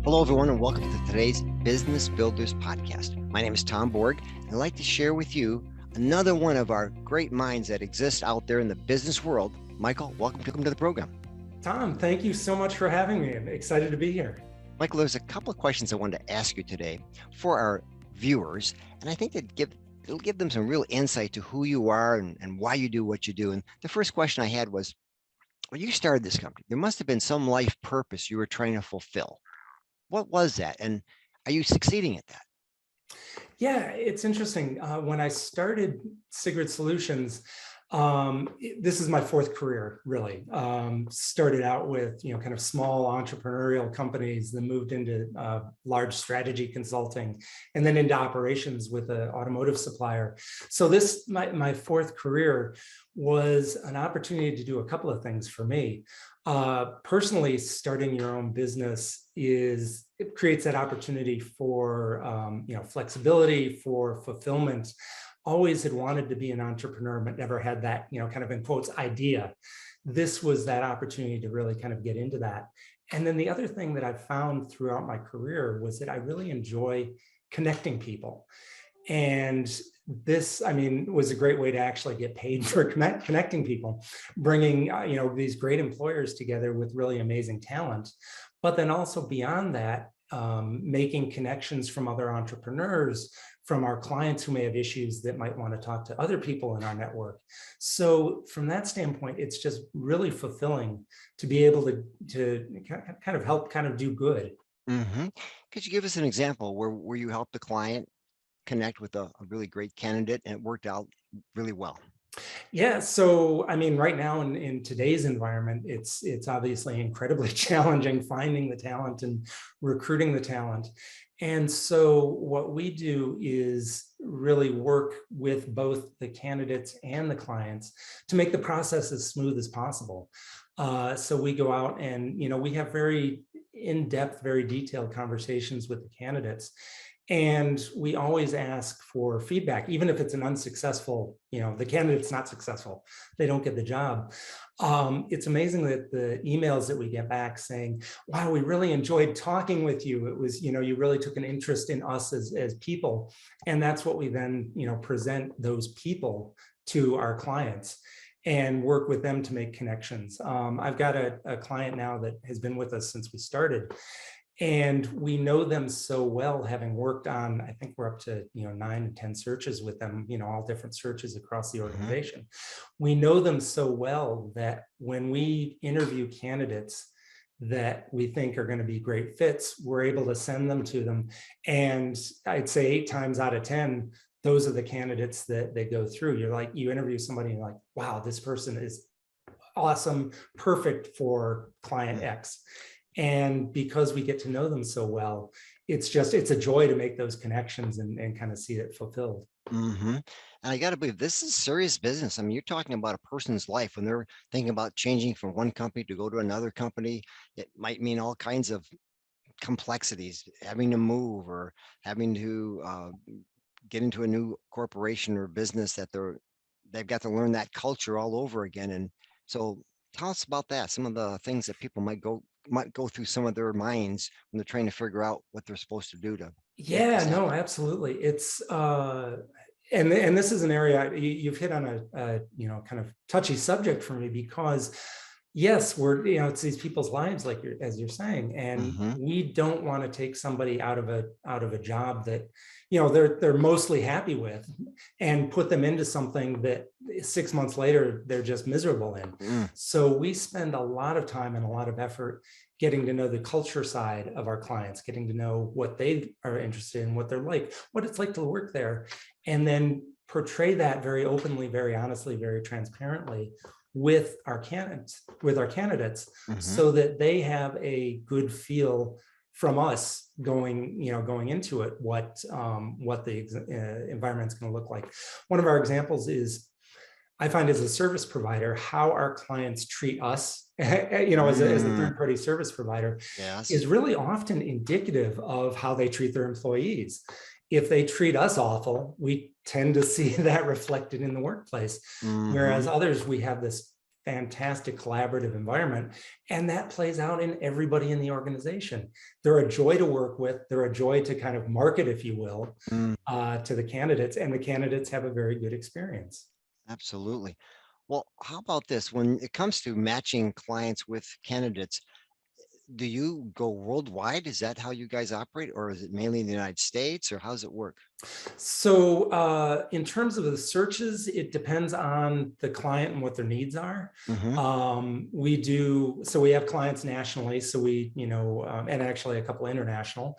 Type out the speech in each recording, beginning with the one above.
Hello, everyone, and welcome to today's Business Builders Podcast. My name is Tom Borg, and I'd like to share with you another one of our great minds that exists out there in the business world. Michael, welcome to the program. Tom, thank you so much for having me. I'm excited to be here. Michael, there's a couple of questions I wanted to ask you today for our viewers, and I think it'll give them some real insight to who you are and why you do what you do. And the first question I had was, when you started this company, there must have been some life purpose you were trying to fulfill. What was that? And are you succeeding at that? Yeah, it's interesting. When I started Sigred Solutions, this is my fourth career, really. Started out with, kind of small entrepreneurial companies, then moved into large strategy consulting, and then into operations with an automotive supplier. So my fourth career was an opportunity to do a couple of things for me. Personally, starting your own business it creates that opportunity for flexibility, for fulfillment. Always had wanted to be an entrepreneur, but never had that, kind of in quotes, idea. This was that opportunity to really kind of get into that. And then the other thing that I've found throughout my career was that I really enjoy connecting people. And this, was a great way to actually get paid for connecting people, bringing, these great employers together with really amazing talent. But then also beyond that, making connections from other entrepreneurs, from our clients who may have issues that might want to talk to other people in our network. So from that standpoint, it's just really fulfilling to be able to kind of help kind of do good. Mm-hmm. Could you give us an example where you helped the client connect with a really great candidate and it worked out really well? Yeah, so right now in today's environment, it's obviously incredibly challenging finding the talent and recruiting the talent. And so what we do is really work with both the candidates and the clients to make the process as smooth as possible. So we go out and we have very in-depth, very detailed conversations with the candidates. And we always ask for feedback, even if it's an unsuccessful, the candidate's not successful, they don't get the job. It's amazing that the emails that we get back saying, wow, we really enjoyed talking with you. It was, you really took an interest in us as people. And that's what we then, present those people to our clients and work with them to make connections. I've got a client now that has been with us since we started. And we know them so well, having worked on, I think we're up to 9 to 10 searches with them, all different searches across the organization. Mm-hmm. We know them so well that when we interview candidates that we think are going to be great fits, we're able to send them to them. And I'd say 8 times out of 10, those are the candidates that they go through. You interview somebody and you're like, wow, this person is awesome, perfect for client X. And because we get to know them so well, it's a joy to make those connections and kind of see it fulfilled. Mm-hmm. And I got to believe this is serious business. You're talking about a person's life when they're thinking about changing from one company to go to another company. It might mean all kinds of complexities, having to move or having to get into a new corporation or business that they've got to learn that culture all over again. And so tell us about that. Some of the things that people might go through some of their minds when they're trying to figure out what they're supposed to do to. Yeah, no, absolutely. It's and this is an area you've hit on a kind of touchy subject for me, because yes, we're it's these people's lives, like as you're saying, and mm-hmm. we don't want to take somebody out of a job that they're mostly happy with and put them into something that 6 months later they're just miserable in. Mm. So we spend a lot of time and a lot of effort getting to know the culture side of our clients, getting to know what they are interested in, what they're like, what it's like to work there, and then portray that very openly, very honestly, very transparently with our candidates, mm-hmm. so that they have a good feel from us going into it, what the environment's going to look like. One of our examples is, I find as a service provider, how our clients treat us, as a third-party service provider, yes, is really often indicative of how they treat their employees. If they treat us awful, we tend to see that reflected in the workplace. Mm-hmm. Whereas others, we have this fantastic collaborative environment. And that plays out in everybody in the organization. They're a joy to work with. They're a joy to kind of market, if you will, Mm, to the candidates, and the candidates have a very good experience. absolutely. Well, how about this? When it comes to matching clients with candidates, do you go worldwide? Is that how you guys operate, or is it mainly in the United States, or how does it work? So in terms of the searches, it depends on the client and what their needs are. Hmm. So we have clients nationally, so and actually a couple international.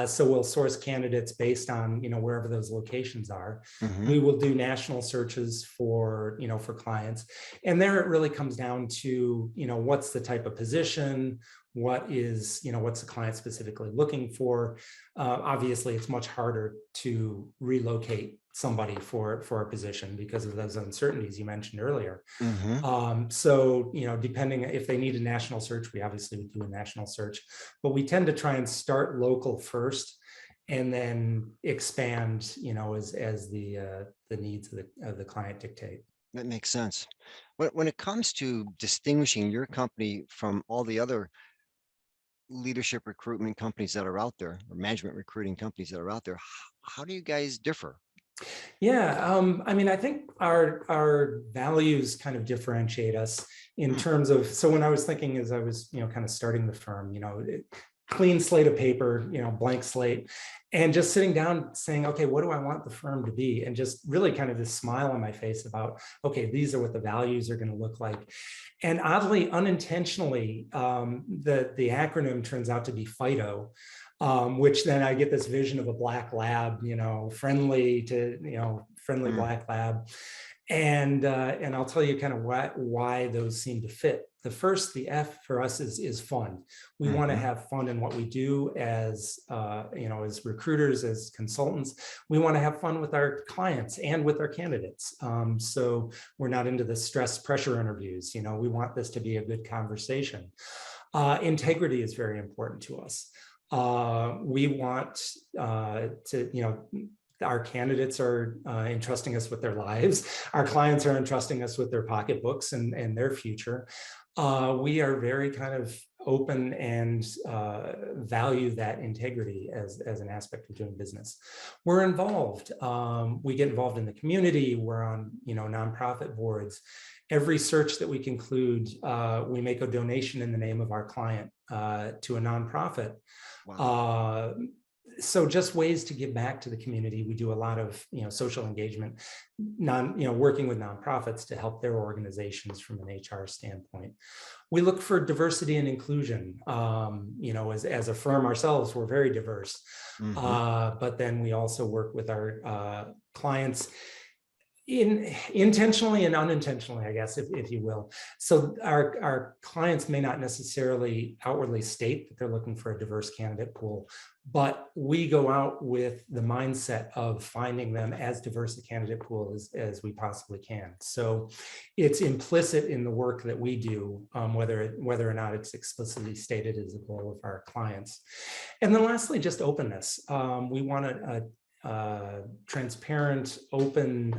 So we'll source candidates based on, wherever those locations are. Hmm. We will do national searches for clients. And there it really comes down to, what's the type of position, what's the client specifically looking for. Obviously, it's much harder to relocate somebody for a position because of those uncertainties you mentioned earlier. Hmm. So, depending if they need a national search, we obviously would do a national search, but we tend to try and start local first and then expand, as the needs of the client dictate. That makes sense. When it comes to distinguishing your company from all the other leadership recruitment companies that are out there, or management recruiting companies that are out there, how do you guys differ? Yeah, I mean, I think our values kind of differentiate us in Hmm. terms of. So when I was thinking, as I was, kind of starting the firm, clean slate of paper, blank slate, and just sitting down saying, okay, what do I want the firm to be? And just really kind of this smile on my face about, okay, these are what the values are going to look like. And oddly, unintentionally, the acronym turns out to be FIDO, which then I get this vision of a black lab, friendly Mm, black lab. And I'll tell you kind of why those seem to fit. The F for us is fun. We want to mhm, have fun in what we do as recruiters, as consultants. We want to have fun with our clients and with our candidates. So we're not into the stress pressure interviews. We want this to be a good conversation. Integrity is very important to us. We want our candidates are entrusting us with their lives. Our clients are entrusting us with their pocketbooks and their future. We are very kind of open and value that integrity as an aspect of doing business. We're involved. We get involved in the community. We're on nonprofit boards. Every search that we conclude, we make a donation in the name of our client to a nonprofit. wow. Uh, so just ways to give back to the community. We do a lot of social engagement, working with nonprofits to help their organizations from an HR standpoint. We look for diversity and inclusion. As a firm ourselves, we're very diverse, Mhm. but then we also work with our clients intentionally and unintentionally, I guess, if you will. So our clients may not necessarily outwardly state that they're looking for a diverse candidate pool, but we go out with the mindset of finding them as diverse a candidate pool as we possibly can. So it's implicit in the work that we do, whether or not it's explicitly stated as a goal of our clients. And then lastly, just openness. We want a transparent, open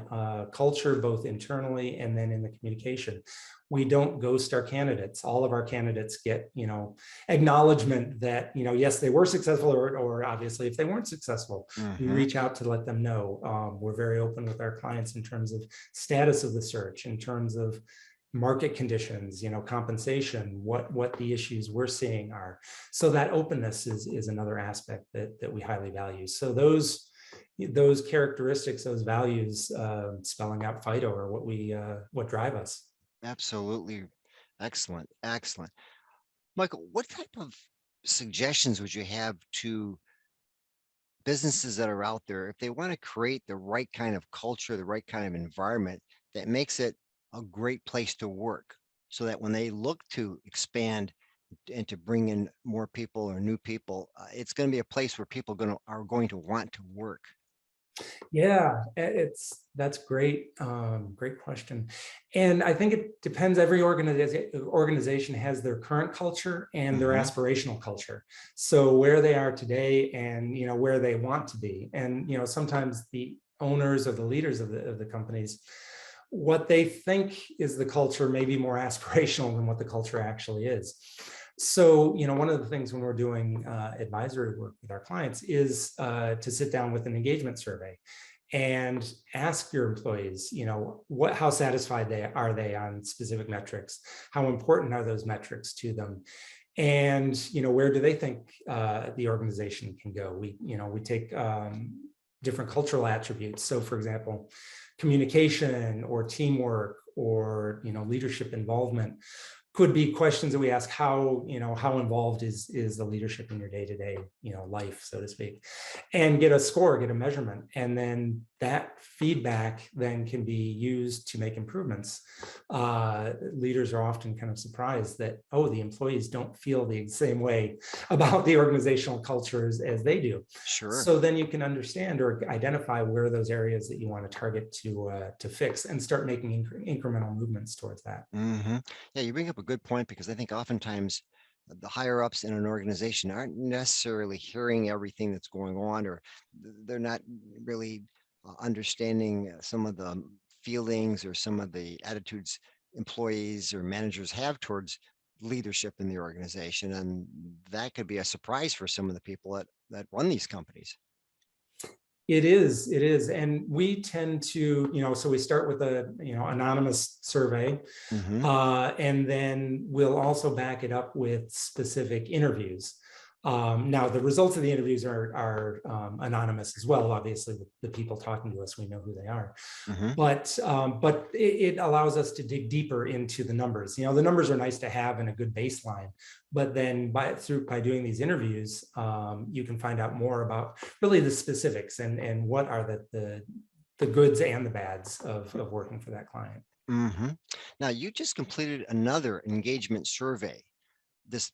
culture, both internally and then in the communication. We don't ghost our candidates. All of our candidates get, acknowledgement that, yes, they were successful, or obviously if they weren't successful, we Mhm. reach out to let them know. We're very open with our clients in terms of status of the search, in terms of market conditions, compensation, what the issues we're seeing are. So that openness is another aspect that we highly value. So those characteristics, those values, spelling out FIDO, are what drive us. Absolutely. Excellent. Excellent. Michael, what type of suggestions would you have to businesses that are out there if they want to create the right kind of culture, the right kind of environment that makes it a great place to work, so that when they look to expand and to bring in more people or new people, it's going to be a place where people are going to want to work. Yeah, that's great. Great question. And I think it depends. Every organization has their current culture and their Hmm. aspirational culture. So where they are today and where they want to be. And sometimes the owners or the leaders of the companies what they think is the culture may be more aspirational than what the culture actually is. So, one of the things when we're doing advisory work with our clients is to sit down with an engagement survey and ask your employees, how satisfied are they on specific metrics? How important are those metrics to them? And, where do they think the organization can go? We take different cultural attributes. So, for example, communication or teamwork or leadership involvement could be questions that we ask. How involved is the leadership in your day-to-day life, so to speak, and get a score, get a measurement, and then that feedback then can be used to make improvements. Leaders are often kind of surprised that, the employees don't feel the same way about the organizational cultures as they do. Sure. So then you can understand or identify where those areas that you want to target to fix and start making incremental movements towards that. Yeah, you bring up a good point, because I think oftentimes the higher ups in an organization aren't necessarily hearing everything that's going on, or they're not really understanding some of the feelings or some of the attitudes employees or managers have towards leadership in the organization. And that could be a surprise for some of the people that run these companies. It is. And we tend to, so we start with a, anonymous survey, Hmm. and then we'll also back it up with specific interviews. Now, the results of the interviews are anonymous as well. Obviously, the people talking to us, we know who they are. Hmm. But it allows us to dig deeper into the numbers. The numbers are nice to have and a good baseline, but then by doing these interviews, you can find out more about really the specifics and what are the goods and the bads of working for that client. Hmm. Now, you just completed another engagement survey this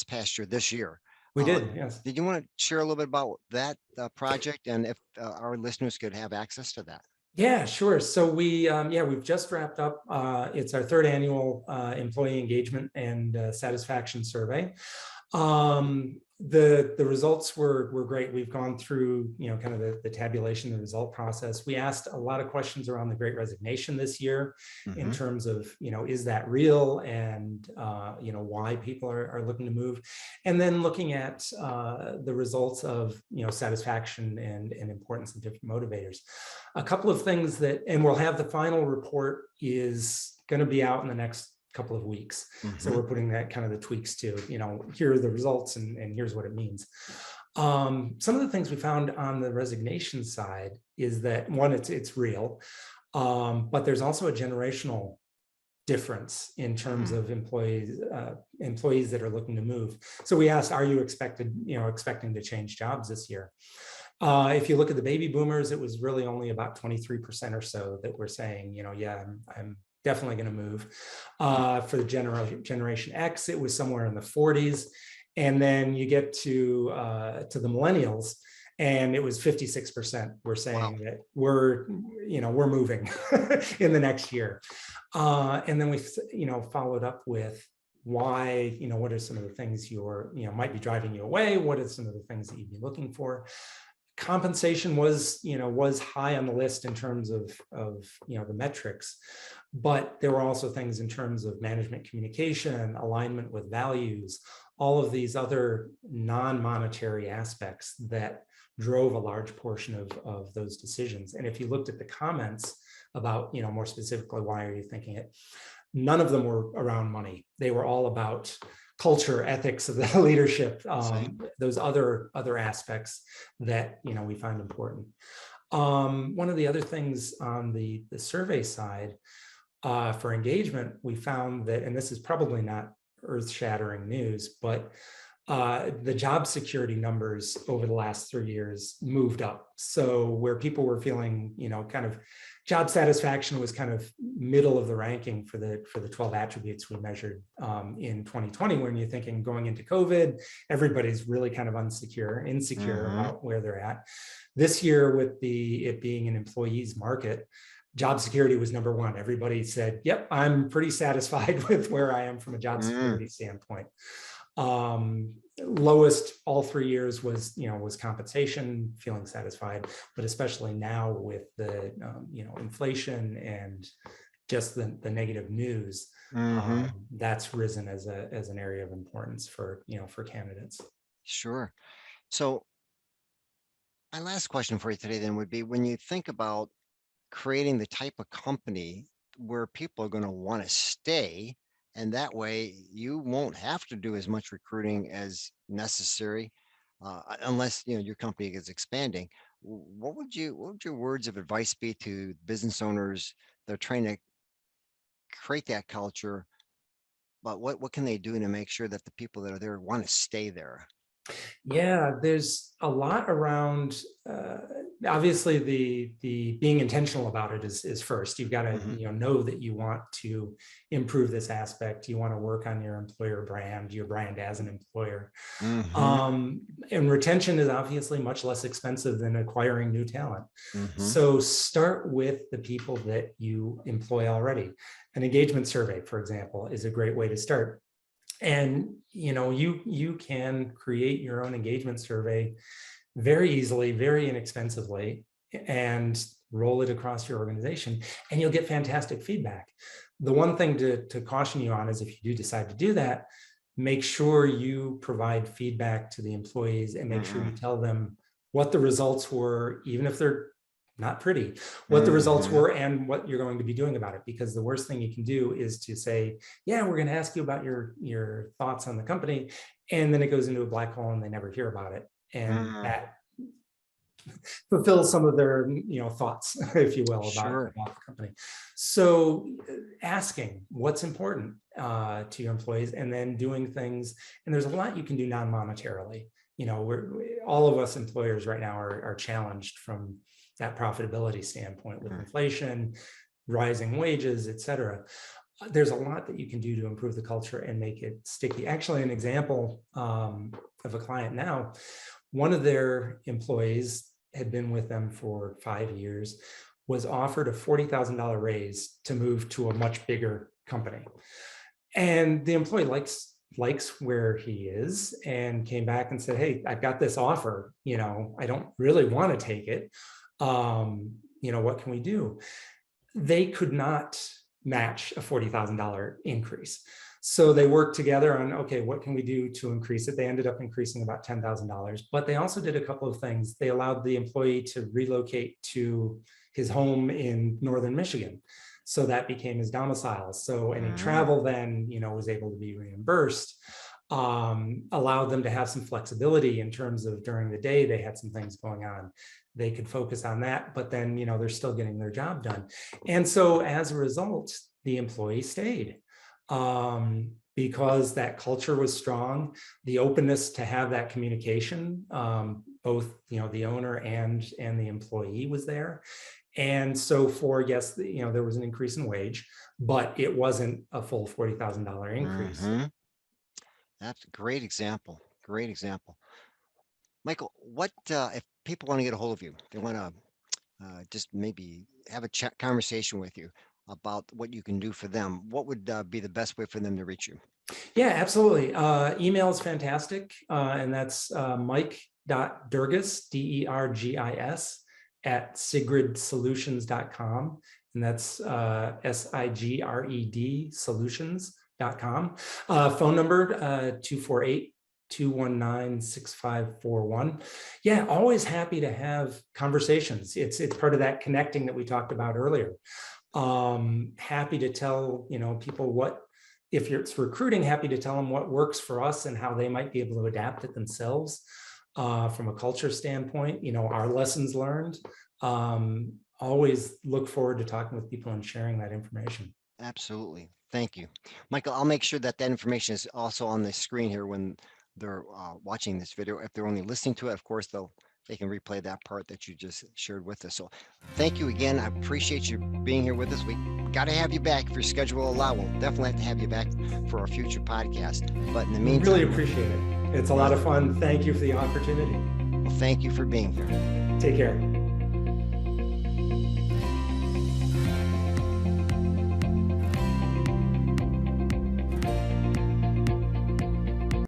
past year, this year. We Uh, did, yes. did you want to share a little bit about that project, and if our listeners could have access to that? Yeah, sure. So we've just wrapped up. It's our third annual employee engagement and satisfaction survey. The results were great. We've gone through kind of the tabulation, the result process. We asked a lot of questions around the Great Resignation this year, in Hmm. terms of is that real, and why people are looking to move, and then looking at the results of satisfaction and importance of different motivators. A couple of things and we'll have the final report is going to be out in the next couple of weeks. So Hmm. we're putting that kind of the tweaks to, here are the results and here's what it means. Some of the things we found on the resignation side is that, one, it's real, but there's also a generational difference in terms of employees that are looking to move. So we asked, are you expecting to change jobs this year? If you look at the baby boomers, it was really only about 23% or so that were saying, yeah, I'm definitely going to move. For the Generation X, it was somewhere in the 40s. And then you get to the millennials, and it was 56% were Wow. saying that we're moving in the next year. And then we, followed up with why, what are some of the things might be driving you away? What are some of the things that you'd be looking for? Compensation was high on the list in terms of the metrics, but there were also things in terms of management communication, alignment with values, all of these other non-monetary aspects that drove a large portion of those decisions. And if you looked at the comments about, more specifically, why are you thinking it? None of them were around money. They were all about culture, ethics of the leadership, those other aspects that we find important. One of the other things on the survey side, for engagement, we found that, and this is probably not earth-shattering news, but the job security numbers over the last 3 years moved up. So where people were feeling, kind of job satisfaction was kind of middle of the ranking for the 12 attributes we measured in 2020. When you're thinking going into COVID, everybody's really kind of insecure about where they're at. This year, with it being an employees market, job security was number one. Everybody said, yep, I'm pretty satisfied with where I am from a job security standpoint. Lowest all 3 years was compensation, feeling satisfied, but especially now with the inflation and just the negative news, Hmm. that's risen as an area of importance for candidates. Sure. So my last question for you today then would be, when you think about creating the type of company where people are going to want to stay, and that way you won't have to do as much recruiting as necessary, unless your company is expanding. What would your words of advice be to business owners that are trying to create that culture, but what can they do to make sure that the people that are there want to stay there? Yeah, there's a lot around. Obviously, the being intentional about it is first. You've got to Hmm. know that you want to improve this aspect. You want to work on your employer brand, your brand as an employer. Hmm. Um, and retention is obviously much less expensive than acquiring new talent. Hmm. So start with the people that you employ already. An engagement survey, for example, is a great way to start. And you can create your own engagement survey very easily, very inexpensively, and roll it across your organization, and you'll get fantastic feedback. The one thing to caution you on is, if you do decide to do that, make sure you provide feedback to the employees and make sure you Mm-mm. tell them what the results were, even if they're not pretty, what the results Mhm. were and what you're going to be doing about it. Because the worst thing you can do is to say, yeah, we're going to ask you about your thoughts on the company, and then it goes into a black hole and they never hear about it. And Mm. that fulfill some of their thoughts, if you will, Sure. about the company. So asking what's important to your employees, and then doing things. And there's a lot you can do non-monetarily. All of us employers right now are challenged from that profitability standpoint, with Mm. inflation, rising wages, et cetera. There's a lot that you can do to improve the culture and make it sticky. Actually, an example of a client now, one of their employees had been with them for 5 years, was offered a $40,000 raise to move to a much bigger company. And the employee likes where he is, and came back and said, hey, I've got this offer, I don't really want to take it. What can we do? They could not match a $40,000 increase. So they worked together on, okay, what can we do to increase it? They ended up increasing about $10,000, but they also did a couple of things. They allowed the employee to relocate to his home in Northern Michigan. So that became his domicile. So any Mm. travel then, was able to be reimbursed. Allowed them to have some flexibility in terms of, during the day, they had some things going on. They could focus on that, but then, they're still getting their job done. And so as a result, the employee stayed, because that culture was strong, the openness to have that communication, both, the owner and the employee was there. And so yes, there was an increase in wage, but it wasn't a full $40,000 increase. Mhm. That's a great example. Great example. Michael, what if people want to get a hold of you? They want to just maybe have a chat conversation with you about what you can do for them. What would be the best way for them to reach you? Yeah, absolutely. Email is fantastic. And that's Mike.Dergis, Dergis, at sigredsolutions.com. And that's Sigred solutions.com. Phone number 248-219-6541. Yeah, always happy to have conversations. It's part of that connecting that we talked about earlier. Happy to tell people what, if it's recruiting, happy to tell them what works for us and how they might be able to adapt it themselves, from a culture standpoint, our lessons learned. Always look forward to talking with people and sharing that information. Absolutely. Thank you. Michael, I'll make sure that that information is also on the screen here when they're watching this video. If they're only listening to it, of course, they can replay that part that you just shared with us. So thank you again. I appreciate you being here with us. We got to have you back if your schedule will allow. We'll definitely have to have you back for our future podcast. But in the Really meantime, appreciate it. It's a well, lot of fun. Thank you for the opportunity. thank you for being here. Take care.